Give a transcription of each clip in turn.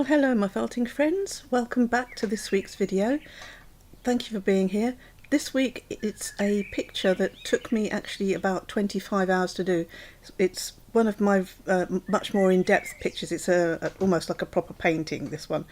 Well, hello my felting friends, welcome back to this week's video. Thank you for being here. This week it's a picture that took me actually about 25 hours to do. It's one of my much more in-depth pictures. It's almost like a proper painting, this one,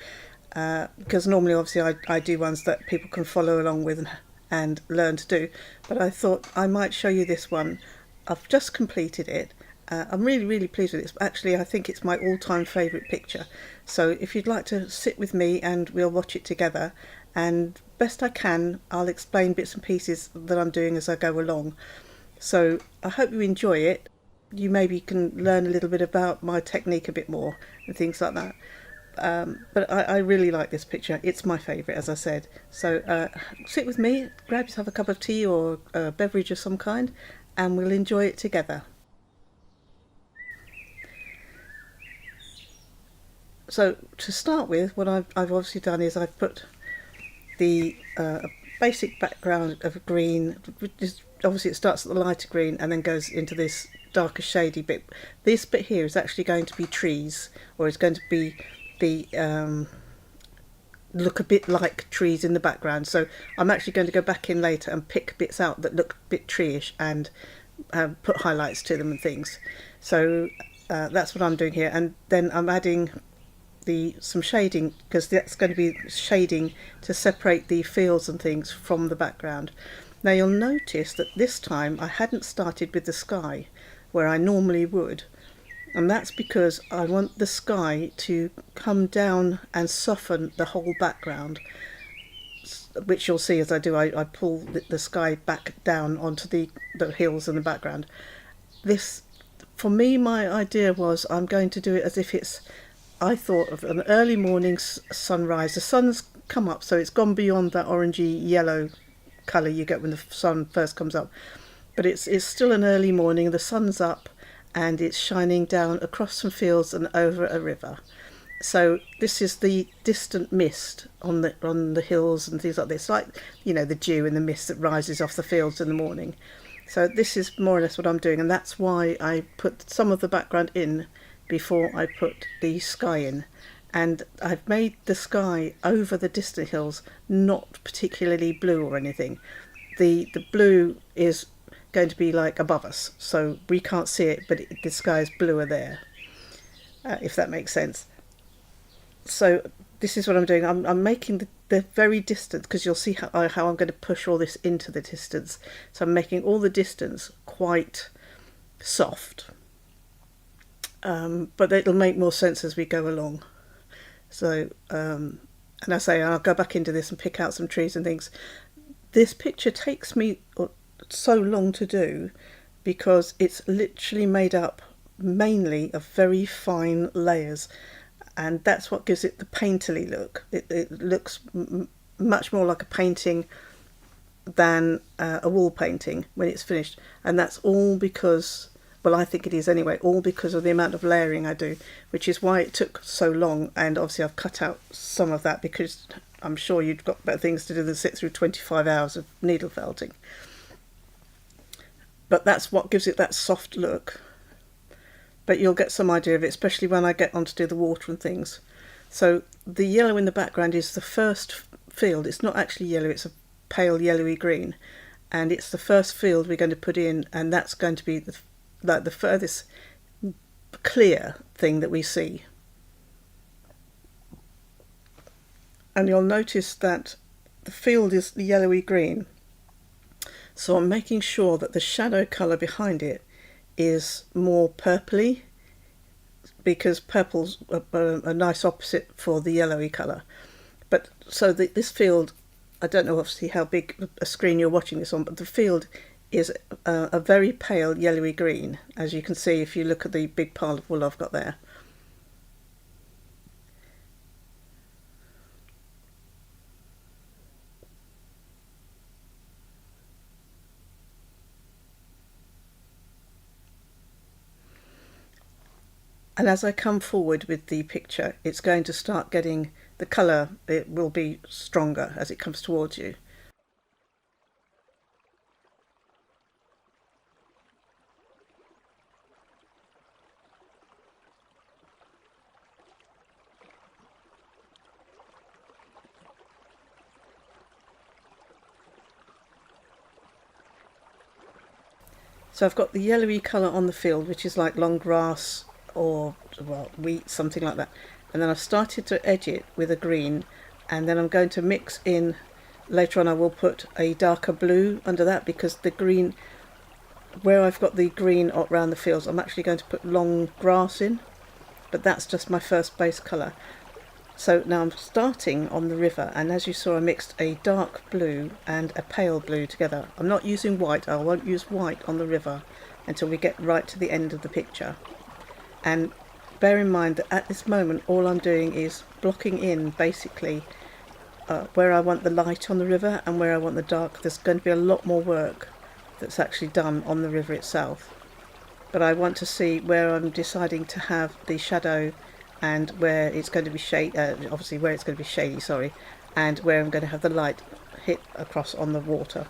because normally obviously I do ones that people can follow along with and learn to do, but I thought I might show you this one. I've just completed it. I'm really pleased with it. Actually, I think it's my all-time favourite picture. So if you'd like to sit with me and we'll watch it together, and best I can, I'll explain bits and pieces that I'm doing as I go along. So I hope you enjoy it. You maybe can learn a little bit about my technique a bit more and things like that. But I really like this picture. It's my favourite, as I said. So sit with me, grab yourself a cup of tea or a beverage of some kind, and we'll enjoy it together. So to start with, what I've obviously done is I've put the basic background of green. Obviously it starts at the lighter green and then goes into this darker shady bit. This bit here is actually going to be trees, or it's going to be the look a bit like trees in the background. So I'm actually going to go back in later and pick bits out that look a bit treeish and put highlights to them and things. So that's what I'm doing here, and then I'm adding some shading, because that's going to be shading to separate the fields and things from the background. Now you'll notice that this time I hadn't started with the sky where I normally would, and that's because I want the sky to come down and soften the whole background, which you'll see as I do. I pull the sky back down onto the hills in the background. This, for me, my idea was I'm going to do it as if it's, I thought of an early morning sunrise. The sun's come up, so it's gone beyond that orangey yellow colour you get when the sun first comes up. But it's still an early morning, the sun's up, and it's shining down across some fields and over a river. So this is the distant mist on the hills and things like this, like, you know, the dew and the mist that rises off the fields in the morning. So this is more or less what I'm doing, and that's why I put some of the background in before I put the sky in. And I've made the sky over the distant hills not particularly blue or anything. The blue is going to be like above us, so we can't see it, but the sky is bluer there, if that makes sense. So this is what I'm doing. I'm making the very distant, because you'll see how I'm going to push all this into the distance. So I'm making all the distance quite soft. But it'll make more sense as we go along. So, and I say I'll go back into this and pick out some trees and things. This picture takes me so long to do because it's literally made up mainly of very fine layers, and that's what gives it the painterly look. It looks much more like a painting than a wall painting when it's finished, and that's all because, well, I think it is anyway, all because of the amount of layering I do, which is why it took so long. And obviously I've cut out some of that because I'm sure you've got better things to do than sit through 25 hours of needle felting. But that's what gives it that soft look. But you'll get some idea of it, especially when I get on to do the water and things. So the yellow in the background is the first field. It's not actually yellow, it's a pale yellowy green. And it's the first field we're going to put in, and that's going to be the furthest clear thing that we see. And you'll notice that the field is the yellowy green, so I'm making sure that the shadow colour behind it is more purpley, because purple's a nice opposite for the yellowy colour. But so this field, I don't know obviously how big a screen you're watching this on, but the field is a very pale yellowy green, as you can see if you look at the big pile of wool I've got there. And as I come forward with the picture, it's going to start getting the colour, it will be stronger as it comes towards you. So I've got the yellowy colour on the field, which is like long grass or, well, wheat, something like that. And then I've started to edge it with a green, and then I'm going to mix in, later on I will put a darker blue under that, because the green, where I've got the green around the fields, I'm actually going to put long grass in, but that's just my first base colour. So now I'm starting on the river, and as you saw, I mixed a dark blue and a pale blue together. I'm not using white. I won't use white on the river until we get right to the end of the picture. And bear in mind that at this moment all I'm doing is blocking in basically where I want the light on the river and where I want the dark. There's going to be a lot more work that's actually done on the river itself, but I want to see where I'm deciding to have the shadow and where it's going to be obviously where it's going to be shady, sorry, and where I'm going to have the light hit across on the water.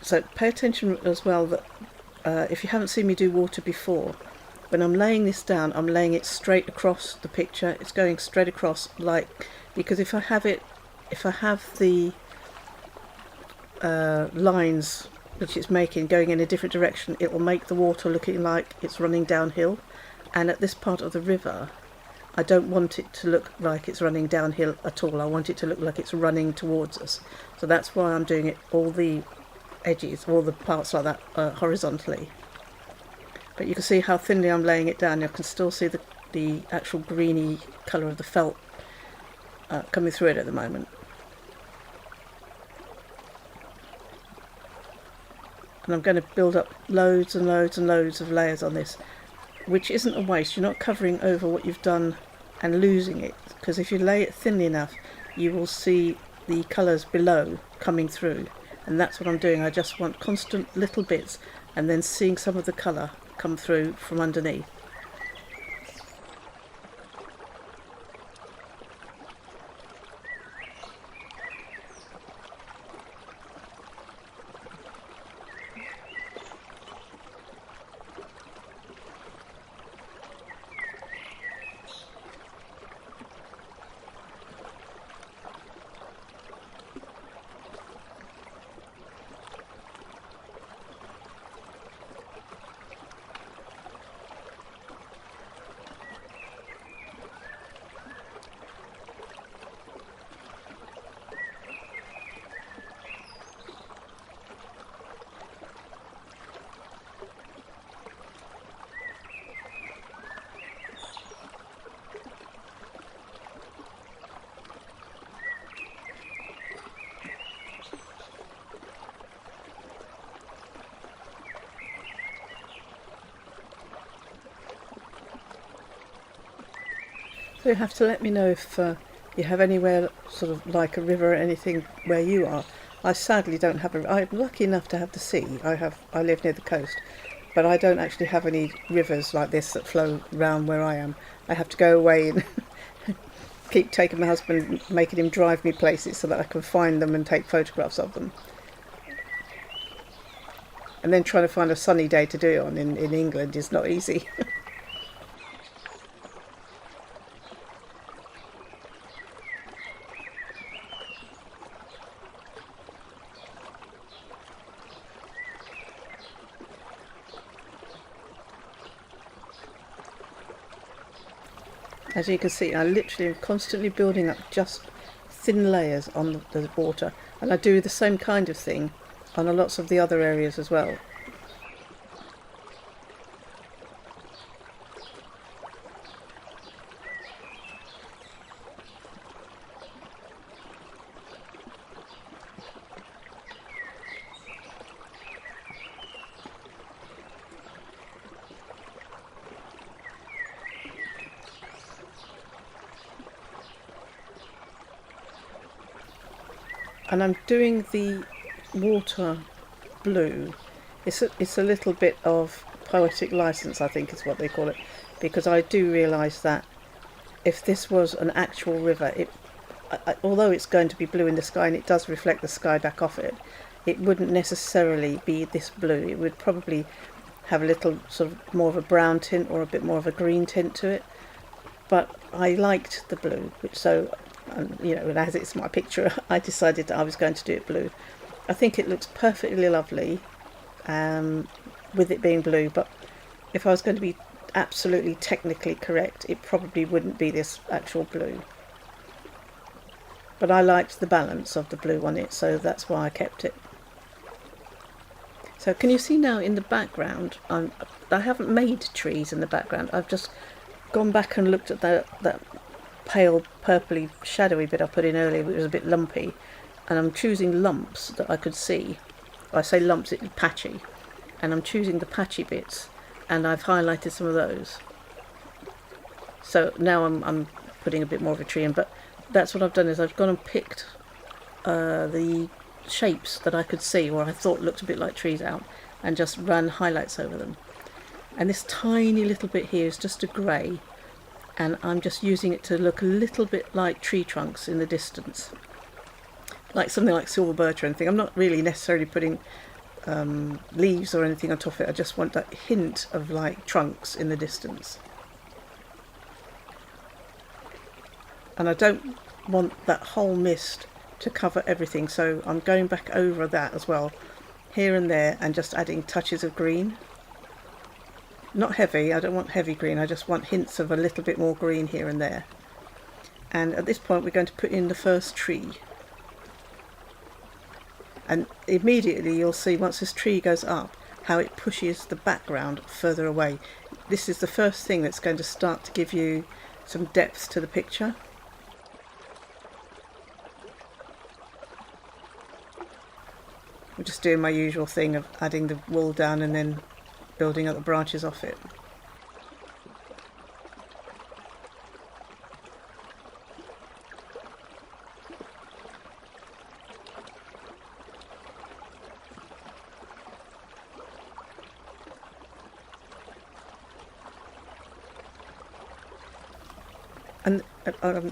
So pay attention as well that if you haven't seen me do water before, when I'm laying this down, I'm laying it straight across the picture. It's going straight across, because if I have the lines which it's making going in a different direction, it will make the water looking like it's running downhill. And at this part of the river, I don't want it to look like it's running downhill at all. I want it to look like it's running towards us. So that's why I'm doing it, all the edges, all the parts like that, horizontally. But you can see how thinly I'm laying it down. You can still see the actual greeny colour of the felt coming through it at the moment. And I'm going to build up loads and loads and loads of layers on this, which isn't a waste. You're not covering over what you've done and losing it, because if you lay it thinly enough, you will see the colours below coming through, and that's what I'm doing. I just want constant little bits and then seeing some of the colour come through from underneath. So you have to let me know if you have anywhere sort of like a river or anything where you are. I sadly don't have I'm lucky enough to have the sea. I live near the coast, but I don't actually have any rivers like this that flow round where I am. I have to go away and keep taking my husband, making him drive me places so that I can find them and take photographs of them. And then trying to find a sunny day to do it on in England is not easy. As you can see, I literally am constantly building up just thin layers on the water, and I do the same kind of thing on lots of the other areas as well. And I'm doing the water blue. It's a little bit of poetic license, I think is what they call it, because I do realise that if this was an actual river, although it's going to be blue in the sky and it does reflect the sky back off it, it wouldn't necessarily be this blue. It would probably have a little sort of more of a brown tint or a bit more of a green tint to it. But I liked the blue, so you know, and as it's my picture, I decided that I was going to do it blue. I think it looks perfectly lovely, with it being blue, but if I was going to be absolutely technically correct, it probably wouldn't be this actual blue. But I liked the balance of the blue on it, so that's why I kept it. So can you see now in the background, I haven't made trees in the background. I've just gone back and looked at that pale purpley shadowy bit I put in earlier, which was a bit lumpy, and I'm choosing lumps that I could see. I say lumps, it's patchy, and I'm choosing the patchy bits, and I've highlighted some of those. So now I'm putting a bit more of a tree in, but that's what I've done, is I've gone and picked the shapes that I could see or I thought looked a bit like trees out, and just run highlights over them. And this tiny little bit here is just a grey, and I'm just using it to look a little bit like tree trunks in the distance, like something like silver birch or anything. I'm not really necessarily putting leaves or anything on top of it. I just want that hint of like trunks in the distance, and I don't want that whole mist to cover everything, so I'm going back over that as well, here and there, and just adding touches of green. Not heavy, I don't want heavy green, I just want hints of a little bit more green here and there. And at this point we're going to put in the first tree. And immediately you'll see, once this tree goes up, how it pushes the background further away. This is the first thing that's going to start to give you some depth to the picture. I'm just doing my usual thing of adding the wool down and then building up the branches off it. And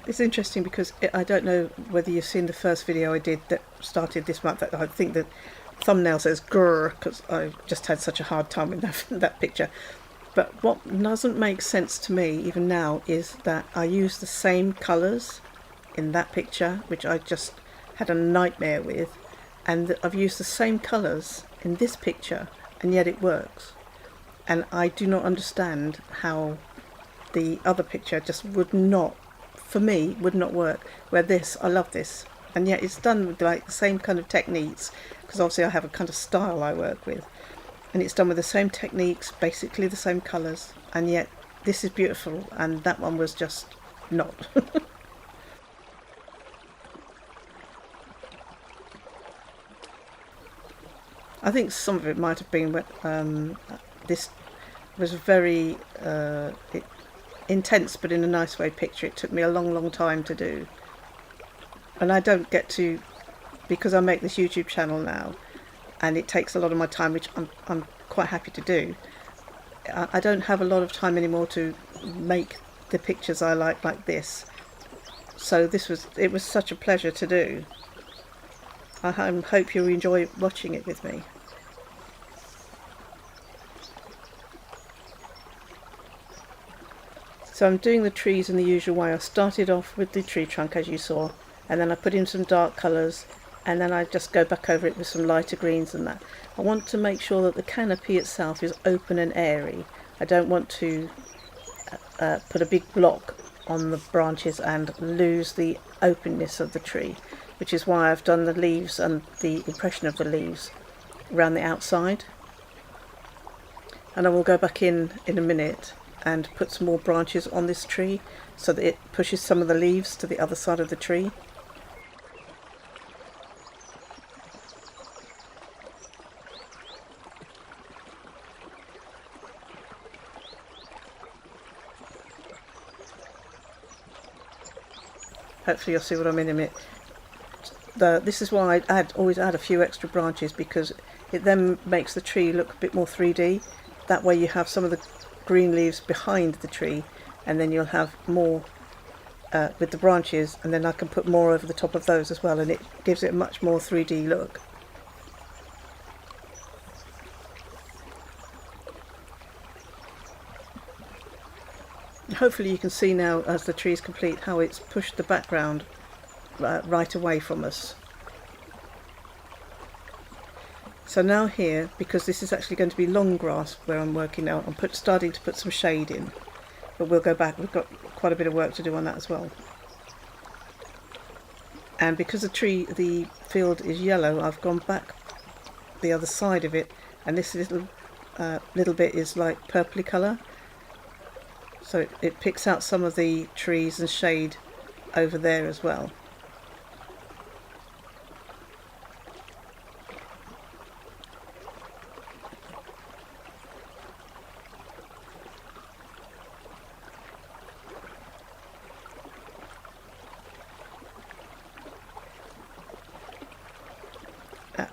it's interesting because I don't know whether you've seen the first video I did that started this month. I think the thumbnail says grrr because I just had such a hard time with that picture. But what doesn't make sense to me even now is that I use the same colours in that picture, which I just had a nightmare with, and I've used the same colours in this picture, and yet it works. And I do not understand how the other picture just would not, for me, would not work. Where this, I love this, and yet it's done with like the same kind of techniques, because obviously I have a kind of style I work with, and it's done with the same techniques, basically the same colours, and yet this is beautiful and that one was just not. I think some of it might have been this was very intense, but in a nice way picture. It took me a long time to do, and I don't get to, because I make this YouTube channel now and it takes a lot of my time, which I'm quite happy to do. I don't have a lot of time anymore to make the pictures I like this, so it was such a pleasure to do. I hope you enjoy watching it with me. So I'm doing the trees in the usual way. I started off with the tree trunk, as you saw, and then I put in some dark colours, and then I just go back over it with some lighter greens and that. I want to make sure that the canopy itself is open and airy. I don't want to put a big block on the branches and lose the openness of the tree, which is why I've done the leaves and the impression of the leaves around the outside. And I will go back in a minute and put some more branches on this tree so that it pushes some of the leaves to the other side of the tree. Hopefully you'll see what I mean in a minute. This is why I always add a few extra branches, because it then makes the tree look a bit more 3D. That way you have some of the green leaves behind the tree, and then you'll have more with the branches, and then I can put more over the top of those as well, and it gives it a much more 3D look. Hopefully you can see now, as the tree is complete, how it's pushed the background right away from us. So now here, because this is actually going to be long grass where I'm working now, I'm starting to put some shade in, but we'll go back. We've got quite a bit of work to do on that as well. And because the field is yellow, I've gone back the other side of it, and this little bit is like purpley colour, so it picks out some of the trees and shade over there as well.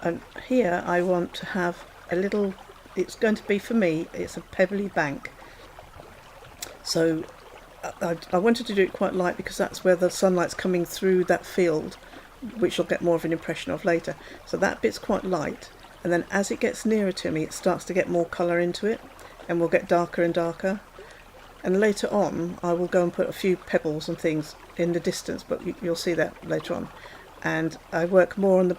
And here I want to have a little, it's going to be, for me, it's a pebbly bank. So I wanted to do it quite light because that's where the sunlight's coming through that field, which you'll get more of an impression of later. So that bit's quite light, and then as it gets nearer to me it starts to get more colour into it, and will get darker and darker. And later on I will go and put a few pebbles and things in the distance, but you'll see that later on. And I work more on the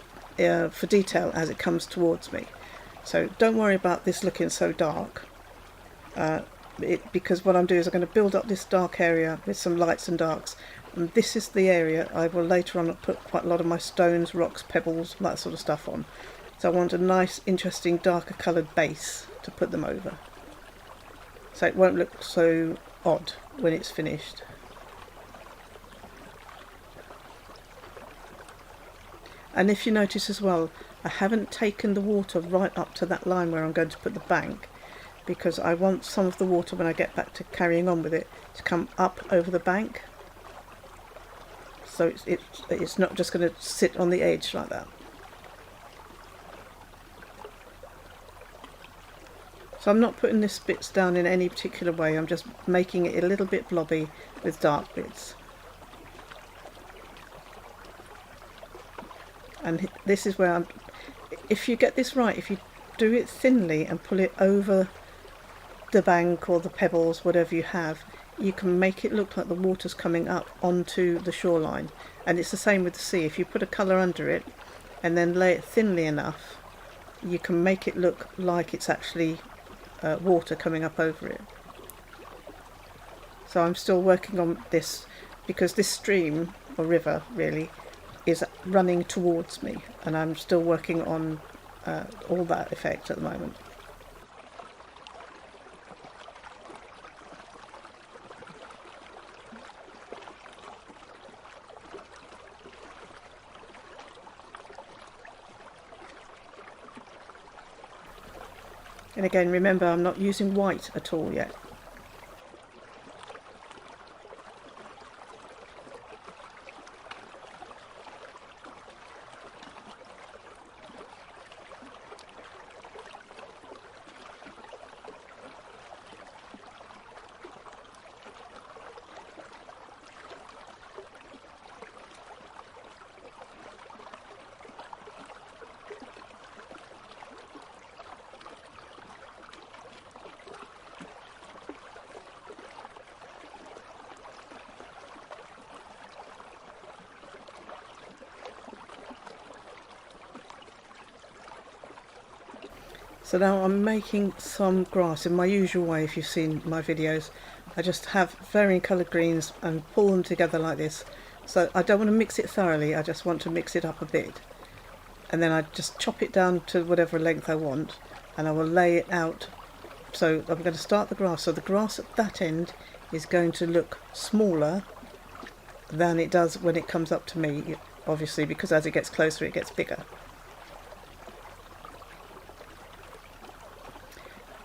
for detail as it comes towards me. So don't worry about this looking so dark, because what I'm doing is I'm going to build up this dark area with some lights and darks, and this is the area I will later on put quite a lot of my stones, rocks, pebbles, that sort of stuff on. So I want a nice, interesting, darker coloured base to put them over, so it won't look so odd when it's finished. And if you notice as well, I haven't taken the water right up to that line where I'm going to put the bank, because I want some of the water, when I get back to carrying on with it, to come up over the bank. So it's not just going to sit on the edge like that. So I'm not putting this bits down in any particular way, I'm just making it a little bit blobby with dark bits. And this is where if you get this right, if you do it thinly and pull it over the bank or the pebbles, whatever you have, you can make it look like the water's coming up onto the shoreline. And it's the same with the sea. If you put a colour under it and then lay it thinly enough, you can make it look like it's actually water coming up over it. So I'm still working on this, because this stream, or river really, is running towards me, and I'm still working on all that effect at the moment. And again, remember, I'm not using white at all yet. So now I'm making some grass in my usual way. If you've seen my videos, I just have varying coloured greens and pull them together like this. So I don't want to mix it thoroughly, I just want to mix it up a bit. And then I just chop it down to whatever length I want, and I will lay it out. So I'm going to start the grass. So the grass at that end is going to look smaller than it does when it comes up to me, obviously, because as it gets closer it gets bigger.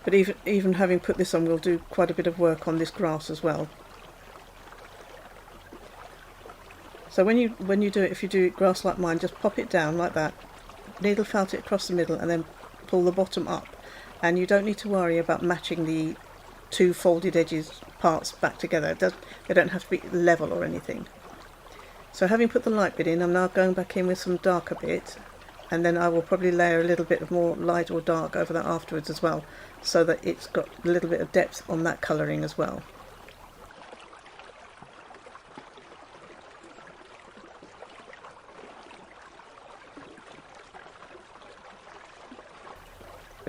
But even having put this on, we'll do quite a bit of work on this grass as well. So when you do it, if you do it grass like mine, just pop it down like that, needle felt it across the middle, and then pull the bottom up. And you don't need to worry about matching the two folded edges parts back together. They don't have to be level or anything. So having put the light bit in, I'm now going back in with some darker bit, and then I will probably layer a little bit of more light or dark over that afterwards as well, so that it's got a little bit of depth on that colouring as well.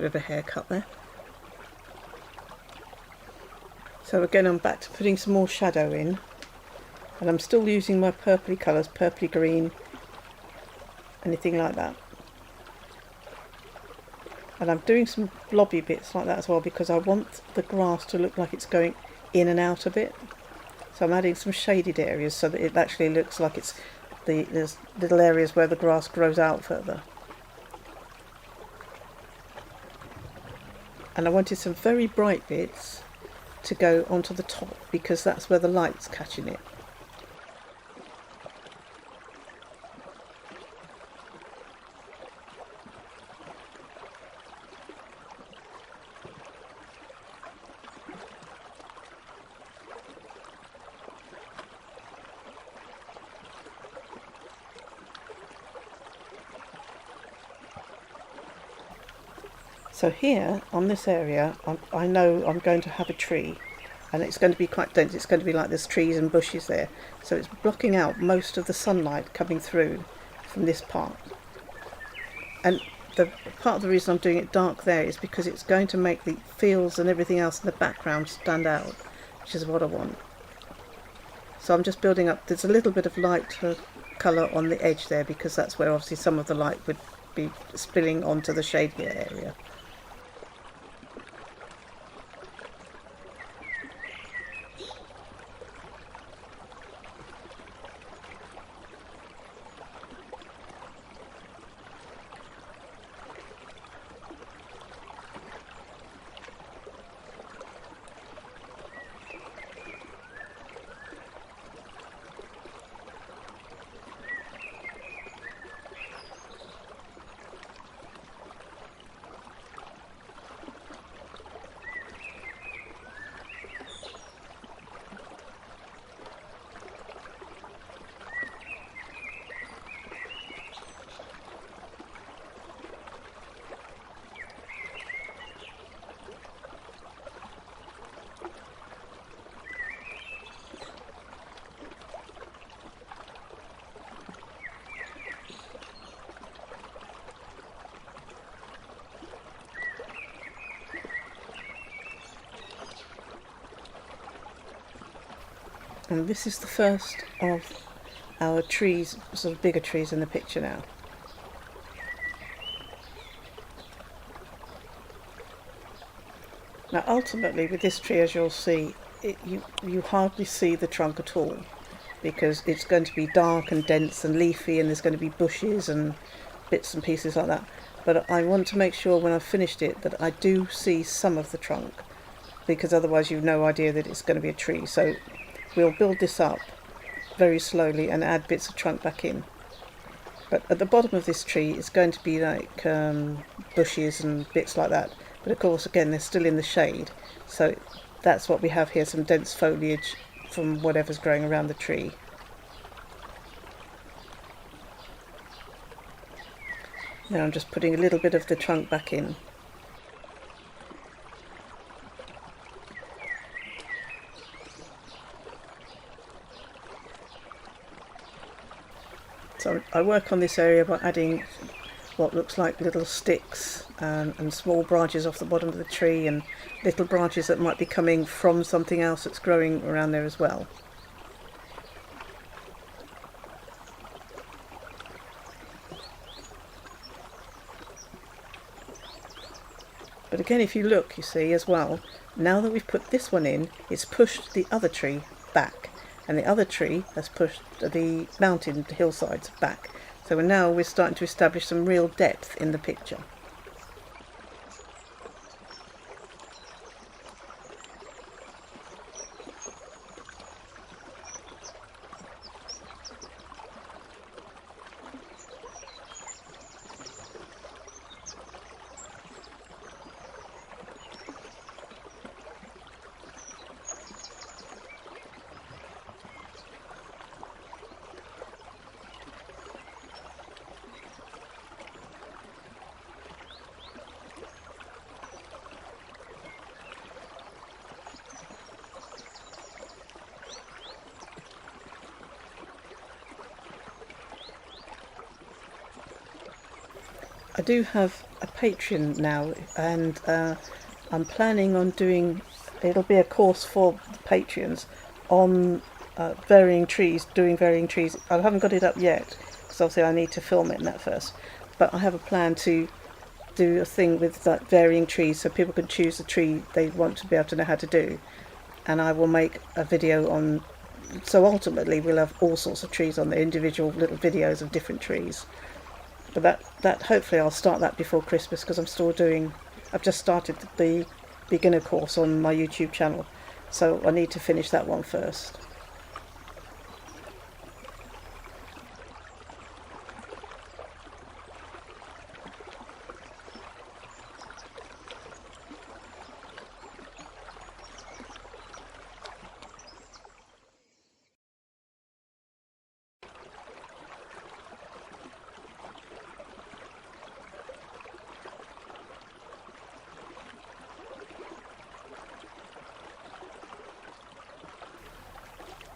Bit of a haircut there. So again, I'm back to putting some more shadow in, and I'm still using my purpley colours, purpley green, anything like that. And I'm doing some blobby bits like that as well, because I want the grass to look like it's going in and out a bit. So I'm adding some shaded areas so that it actually looks like it's there's little areas where the grass grows out further. And I wanted some very bright bits to go onto the top, because that's where the light's catching it. So here on this area, I know I'm going to have a tree, and it's going to be quite dense. It's going to be like there's trees and bushes there, so it's blocking out most of the sunlight coming through from this part. And the part of the reason I'm doing it dark there is because it's going to make the fields and everything else in the background stand out, which is what I want. So I'm just building up. There's a little bit of light colour on the edge there, because that's where obviously some of the light would be spilling onto the shadier area. And this is the first of our trees, sort of bigger trees in the picture now. Now ultimately with this tree, as you'll see, you hardly see the trunk at all, because it's going to be dark and dense and leafy, and there's going to be bushes and bits and pieces like that. But I want to make sure when I've finished it that I do see some of the trunk, because otherwise you've no idea that it's going to be a tree. So we'll build this up very slowly and add bits of trunk back in. But at the bottom of this tree it's going to be like bushes and bits like that. But of course, again, they're still in the shade. So that's what we have here, some dense foliage from whatever's growing around the tree. Now I'm just putting a little bit of the trunk back in. So I work on this area by adding what looks like little sticks and small branches off the bottom of the tree, and little branches that might be coming from something else that's growing around there as well. But again, if you look, you see as well, now that we've put this one in, it's pushed the other tree back. And the other tree has pushed the mountain hillsides back. So now we're starting to establish some real depth in the picture. I do have a Patreon now, and I'm planning on doing, it'll be a course for Patreons on doing varying trees. I haven't got it up yet because obviously I need to film it and that first, but I have a plan to do a thing with like varying trees so people can choose the tree they want to be able to know how to do, and I will make a video on, so ultimately we'll have all sorts of trees on the individual little videos of different trees. But that hopefully I'll start that before Christmas, because I've just started the beginner course on my YouTube channel, so I need to finish that one first.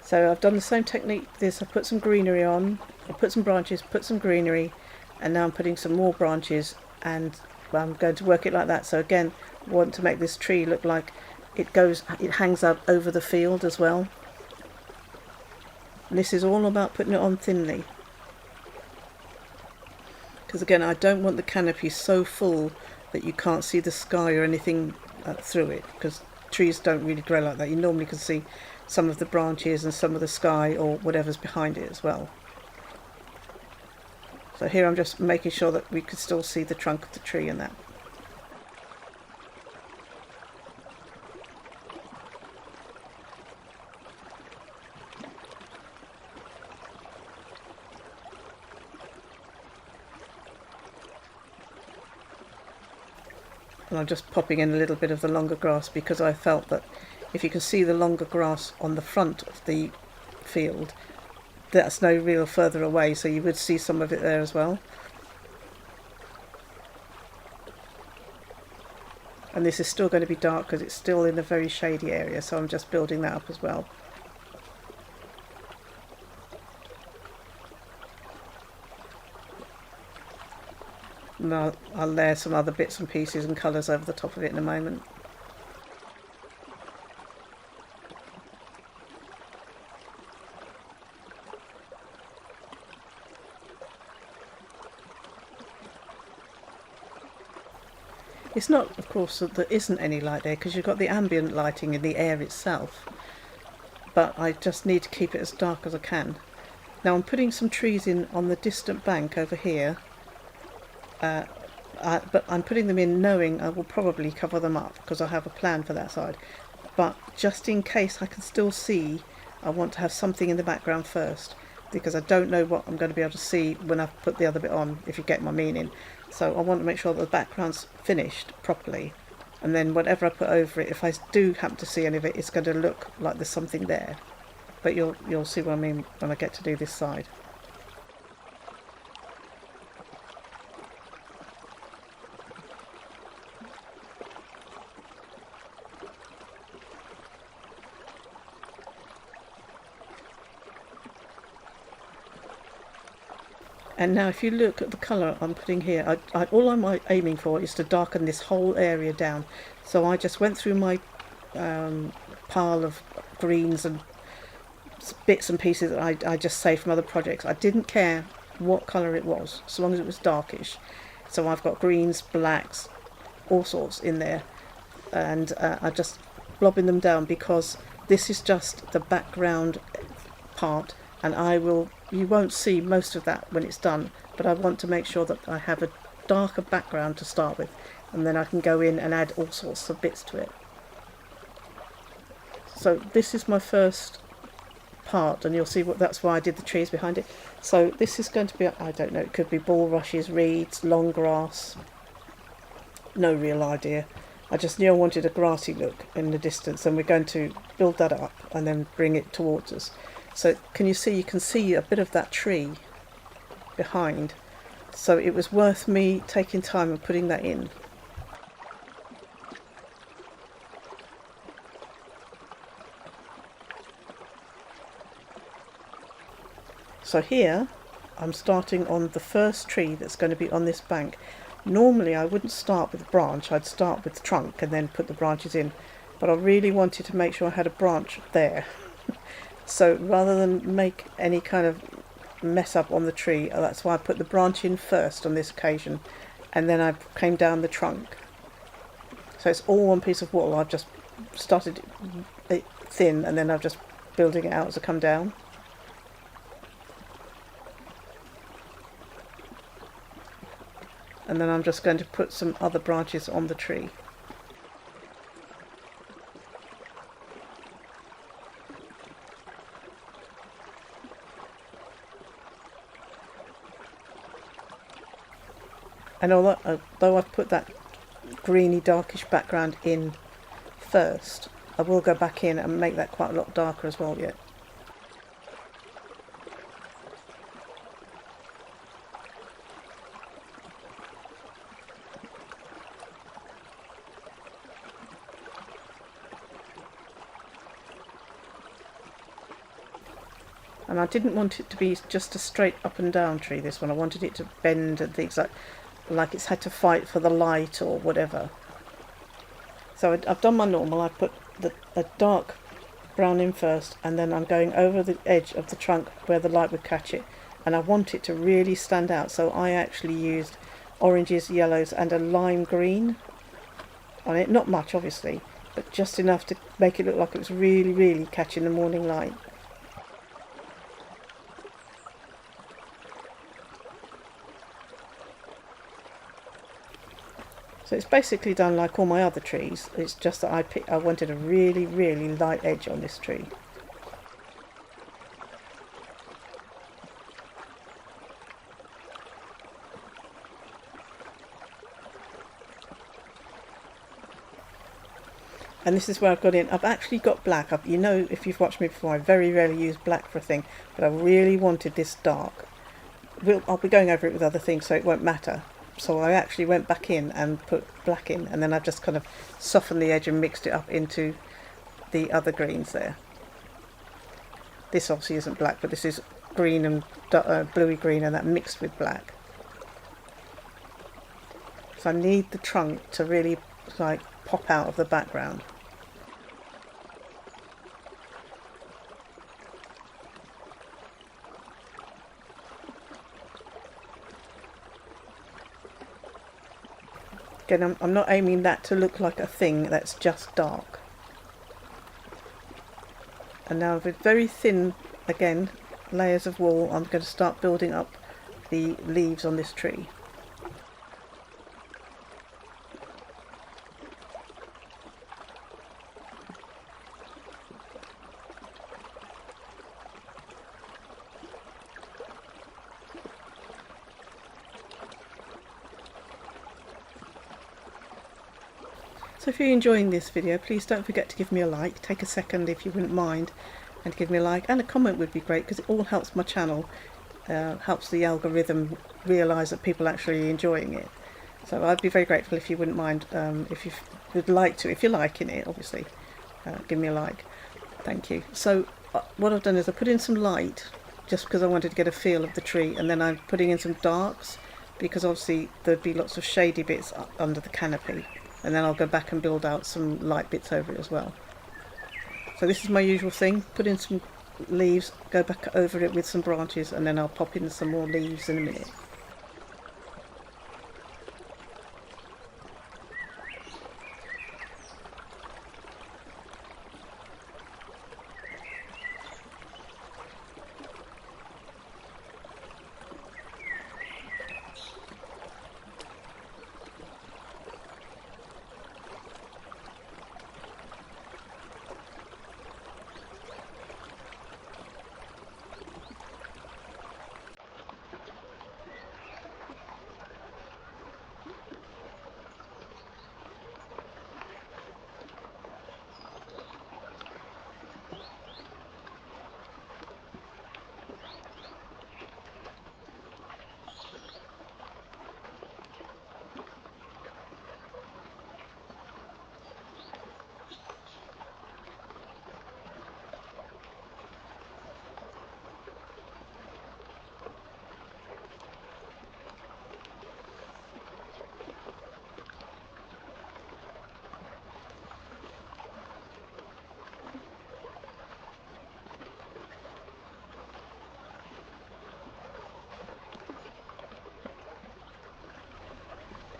So I've done the same technique with this. I put some greenery on, I put some branches, put some greenery, and now I'm putting some more branches, and I'm going to work it like that. So again, I want to make this tree look like it hangs up over the field as well. And this is all about putting it on thinly, because again, I don't want the canopy so full that you can't see the sky or anything through it, because trees don't really grow like that. You normally can see some of the branches and some of the sky or whatever's behind it as well. So here I'm just making sure that we could still see the trunk of the tree and that. And I'm just popping in a little bit of the longer grass, because I felt that if you can see the longer grass on the front of the field, that's no real further away, so you would see some of it there as well. And this is still going to be dark because it's still in a very shady area, so I'm just building that up as well. And I'll layer some other bits and pieces and colours over the top of it in a moment. It's not, of course, that there isn't any light there, because you've got the ambient lighting in the air itself, but I just need to keep it as dark as I can. Now I'm putting some trees in on the distant bank over here, but I'm putting them in knowing I will probably cover them up, because I have a plan for that side. But just in case I can still see, I want to have something in the background first, because I don't know what I'm going to be able to see when I've put the other bit on, if you get my meaning. So I want to make sure that the background's finished properly, and then whatever I put over it, if I do happen to see any of it, it's going to look like there's something there. But you'll see what I mean when I get to do this side. And now if you look at the colour I'm putting here, all I'm aiming for is to darken this whole area down. So I just went through my pile of greens and bits and pieces that I just saved from other projects. I didn't care what colour it was, so long as it was darkish. So I've got greens, blacks, all sorts in there. And I just blobbing them down, because this is just the background part, and you won't see most of that when it's done, but I want to make sure that I have a darker background to start with, and then I can go in and add all sorts of bits to it. So this is my first part, and you'll see that's why I did the trees behind it. So this is going to be, I don't know, it could be bulrushes, reeds, long grass, no real idea. I just knew I wanted a grassy look in the distance, and we're going to build that up and then bring it towards us. So you can see a bit of that tree behind. So it was worth me taking time and putting that in. So here I'm starting on the first tree that's going to be on this bank. Normally I wouldn't start with the branch, I'd start with the trunk and then put the branches in, but I really wanted to make sure I had a branch there. So rather than make any kind of mess up on the tree, that's why I put the branch in first on this occasion, and then I came down the trunk. So it's all one piece of wool. I've just started it thin and then I'm just building it out as I come down. And then I'm just going to put some other branches on the tree. And although I've put that greeny darkish background in first, I will go back in and make that quite a lot darker as well yet. And I didn't want it to be just a straight up and down tree, this one. I wanted it to bend and things like it's had to fight for the light or whatever. So I've done my normal. I put a dark brown in first, and then I'm going over the edge of the trunk where the light would catch it, and I want it to really stand out, so I actually used oranges, yellows and a lime green on it. Not much obviously, but just enough to make it look like it was really catching the morning light. So it's basically done like all my other trees. It's just that I wanted a really light edge on this tree. And this is where I've got in. I've actually got black. You know, if you've watched me before, I very rarely use black for a thing, but I really wanted this dark. I'll be going over it with other things, so it won't matter. So I actually went back in and put black in, and then I've just kind of softened the edge and mixed it up into the other greens there. This obviously isn't black, but this is green and bluey green, and that mixed with black. So I need the trunk to really like pop out of the background. Again, I'm not aiming that to look like a thing that's just dark. And now with very thin, again, layers of wool, I'm going to start building up the leaves on this tree. So if you're enjoying this video, please don't forget to give me a like. Take a second if you wouldn't mind and give me a like, and a comment would be great because it all helps my channel, helps the algorithm realise that people are actually enjoying it. So I'd be very grateful if you wouldn't mind, if you would like to, if you're liking it obviously, give me a like. Thank you. So what I've done is I put in some light just because I wanted to get a feel of the tree, and then I'm putting in some darks because obviously there'd be lots of shady bits under the canopy. And then I'll go back and build out some light bits over it as well. So this is my usual thing, put in some leaves, go back over it with some branches, and then I'll pop in some more leaves in a minute.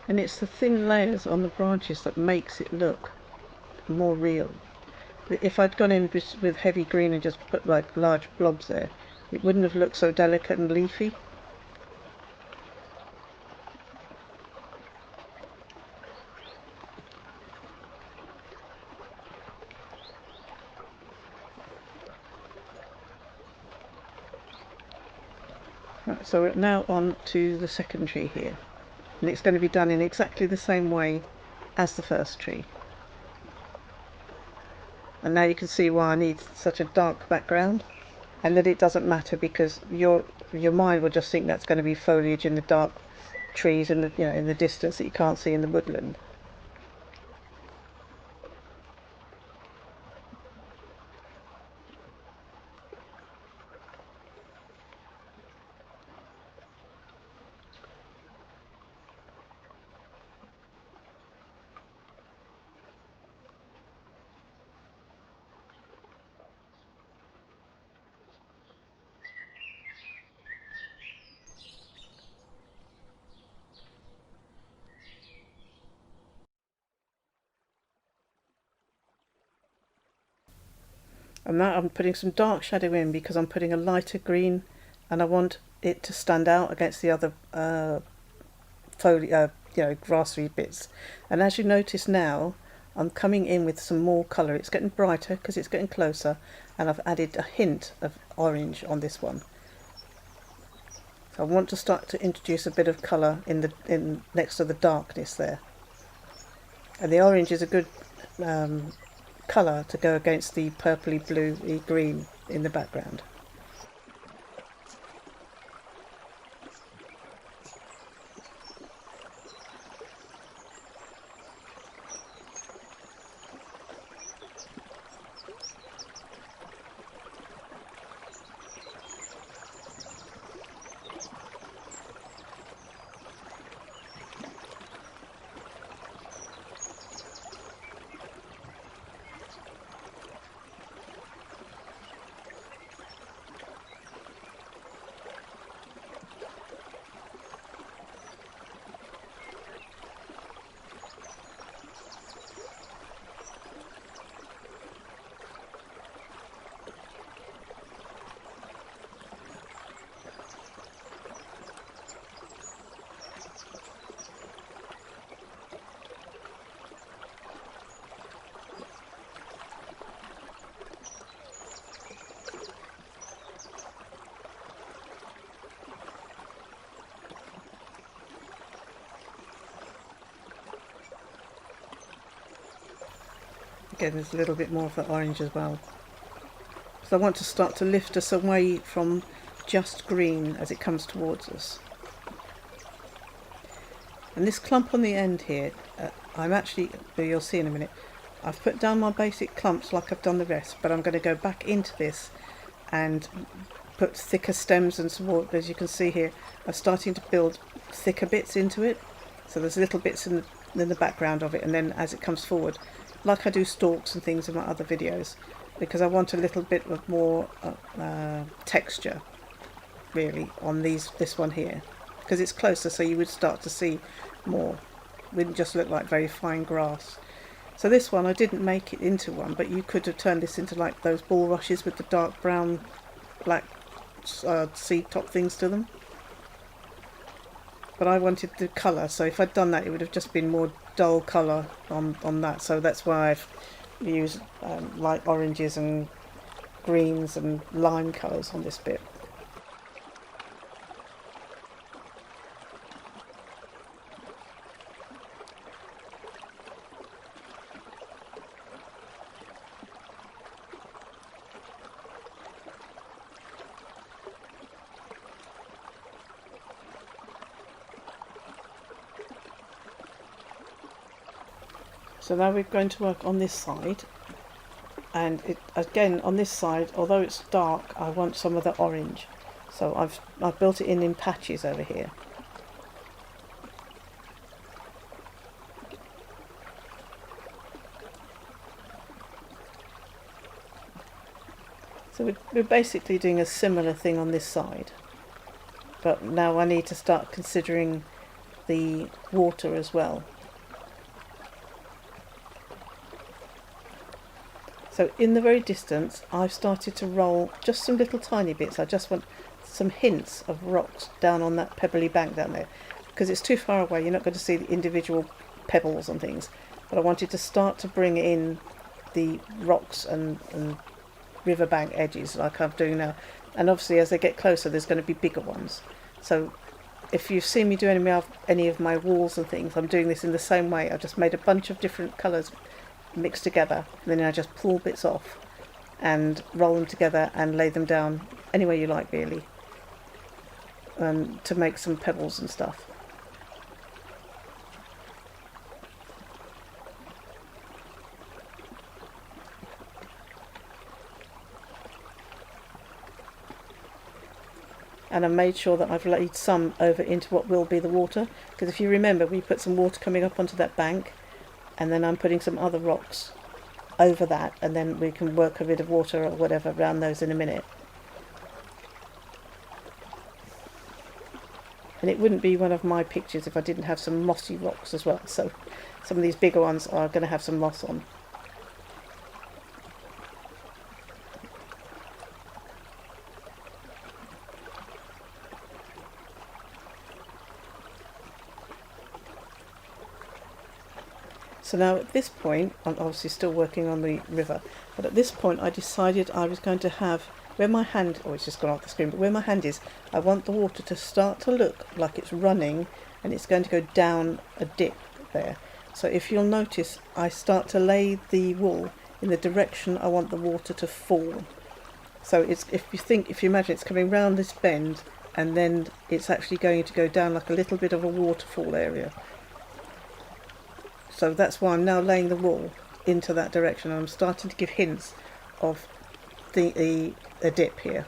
And it's the thin layers on the branches that makes it look more real. If I'd gone in with heavy green and just put like large blobs there, it wouldn't have looked so delicate and leafy. Right, so we're now on to the second tree here, and it's going to be done in exactly the same way as the first tree. And now you can see why I need such a dark background, and that it doesn't matter because your mind will just think that's going to be foliage in the dark trees in the in the distance that you can't see in the woodland. And now I'm putting some dark shadow in because I'm putting a lighter green, and I want it to stand out against the other grassy bits. And as you notice now, I'm coming in with some more colour. It's getting brighter because it's getting closer, and I've added a hint of orange on this one. So I want to start to introduce a bit of colour in next to the darkness there. And the orange is a good colour to go against the purpley bluey green in the background. Again, there's a little bit more of the orange as well. So I want to start to lift us away from just green as it comes towards us. And this clump on the end here, you'll see in a minute, I've put down my basic clumps like I've done the rest, but I'm going to go back into this and put thicker stems and some more. As you can see here, I'm starting to build thicker bits into it. So there's little bits in the background of it, and then as it comes forward, like I do stalks and things in my other videos, because I want a little bit of more texture really on this one here, because it's closer, so you would start to see more. It wouldn't just look like very fine grass. So this one I didn't make it into one, but you could have turned this into like those bulrushes with the dark brown black seed top things to them. But I wanted the colour, so if I'd done that it would have just been more dull colour on that. So that's why I've used light oranges and greens and lime colours on this bit. So now we're going to work on this side, and again on this side, although it's dark, I want some of the orange. So I've built it in patches over here. So we're basically doing a similar thing on this side, but now I need to start considering the water as well. So in the very distance, I've started to roll just some little tiny bits. I just want some hints of rocks down on that pebbly bank down there, because it's too far away. You're not going to see the individual pebbles and things. But I wanted to start to bring in the rocks and riverbank edges like I'm doing now. And obviously as they get closer, there's going to be bigger ones. So if you've seen me do any of my walls and things, I'm doing this in the same way. I just made a bunch of different colours mixed together, and then I just pull bits off and roll them together and lay them down any way you like, really, to make some pebbles and stuff. And I made sure that I've laid some over into what will be the water, because if you remember, we put some water coming up onto that bank, and then I'm putting some other rocks over that, and then we can work a bit of water or whatever around those in a minute. And it wouldn't be one of my pictures if I didn't have some mossy rocks as well, so some of these bigger ones are going to have some moss on. So now at this point, I'm obviously still working on the river, but at this point I decided I was going to have, where my hand, oh it's just gone off the screen, but where my hand is, I want the water to start to look like it's running and it's going to go down a dip there. So if you'll notice, I start to lay the wool in the direction I want the water to fall. So it's, if you imagine it's coming round this bend and then it's actually going to go down like a little bit of a waterfall area. So that's why I'm now laying the wool into that direction, and I'm starting to give hints of the dip here.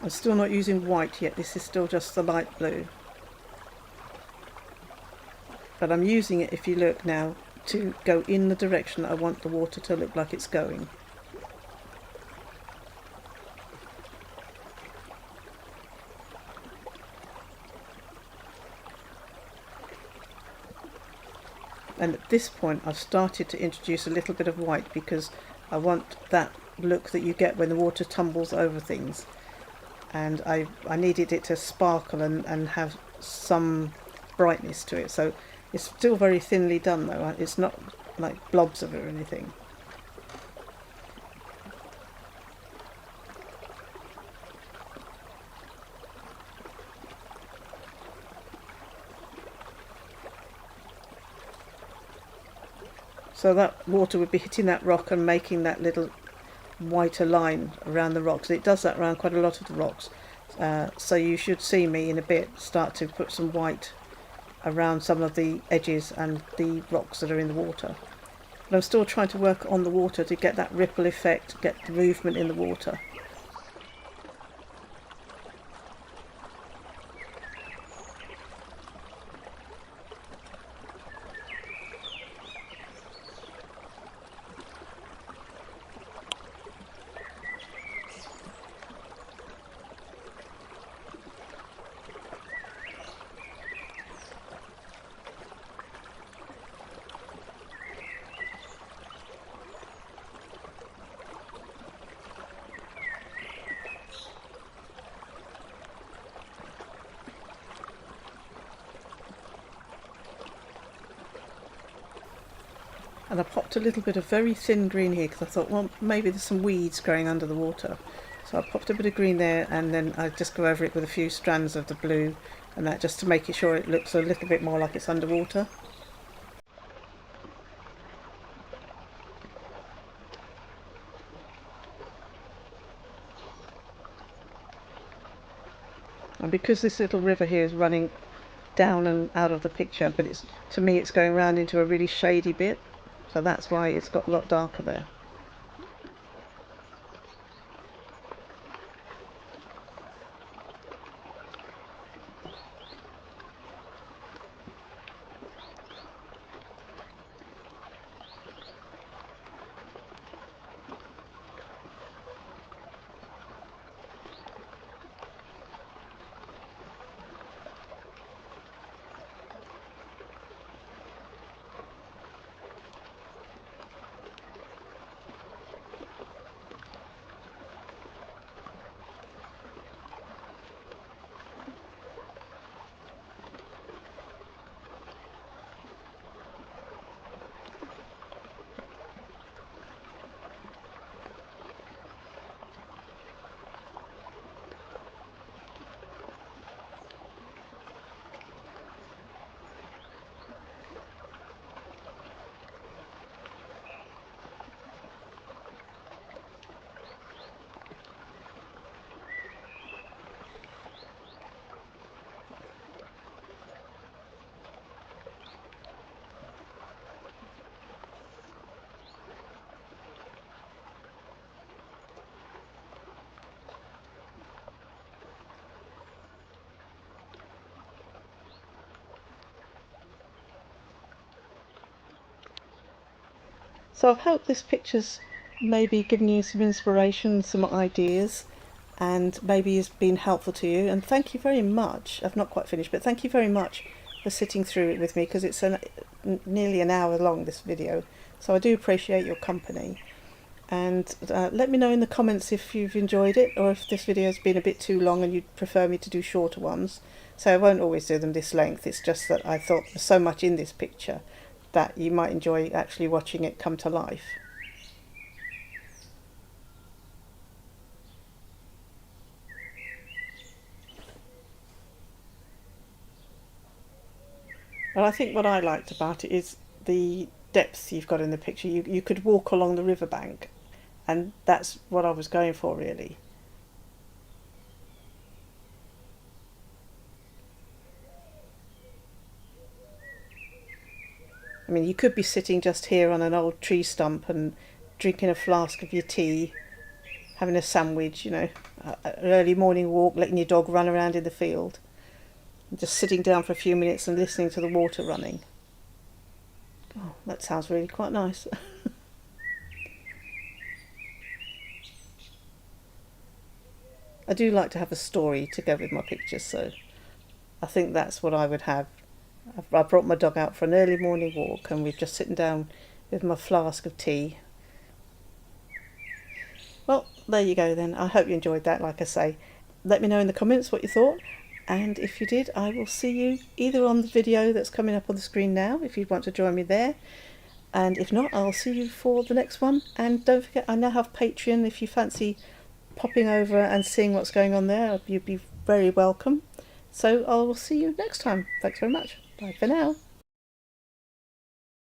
I'm still not using white yet, this is still just the light blue. But I'm using it, if you look now, to go in the direction I want the water to look like it's going. And at this point I've started to introduce a little bit of white, because I want that look that you get when the water tumbles over things. And I needed it to sparkle and have some brightness to it. So it's still very thinly done though, it's not like blobs of it or anything. So that water would be hitting that rock and making that little whiter line around the rocks. It does that around quite a lot of the rocks. So you should see me in a bit start to put some white around some of the edges and the rocks that are in the water. But I'm still trying to work on the water to get that ripple effect, get the movement in the water. And I popped a little bit of very thin green here because I thought, well, maybe there's some weeds growing under the water. So I popped a bit of green there, and then I just go over it with a few strands of the blue, and that just to make it sure it looks a little bit more like it's underwater. And because this little river here is running down and out of the picture, but it's, to me it's going round into a really shady bit, so that's why it's got a lot darker there. So I hope this picture's maybe given you some inspiration, some ideas, and maybe has been helpful to you. And thank you very much. I've not quite finished, but thank you very much for sitting through it with me, because it's nearly an hour long, this video. So I do appreciate your company. And let me know in the comments if you've enjoyed it, or if this video has been a bit too long and you'd prefer me to do shorter ones. So I won't always do them this length. It's just that I thought there's so much in this picture that you might enjoy actually watching it come to life. And I think what I liked about it is the depth you've got in the picture. You could walk along the riverbank, and that's what I was going for, really. I mean, you could be sitting just here on an old tree stump and drinking a flask of your tea, having a sandwich, you know, an early morning walk, letting your dog run around in the field, and just sitting down for a few minutes and listening to the water running. Oh, that sounds really quite nice. I do like to have a story to go with my pictures, so I think that's what I would have. I brought my dog out for an early morning walk, and we're just sitting down with my flask of tea. Well, there you go then. I hope you enjoyed that, like I say. Let me know in the comments what you thought, and if you did, I will see you either on the video that's coming up on the screen now, if you'd want to join me there, and if not, I'll see you for the next one. And don't forget, I now have Patreon. If you fancy popping over and seeing what's going on there, you'd be very welcome. So I will see you next time. Thanks very much. Bye for now.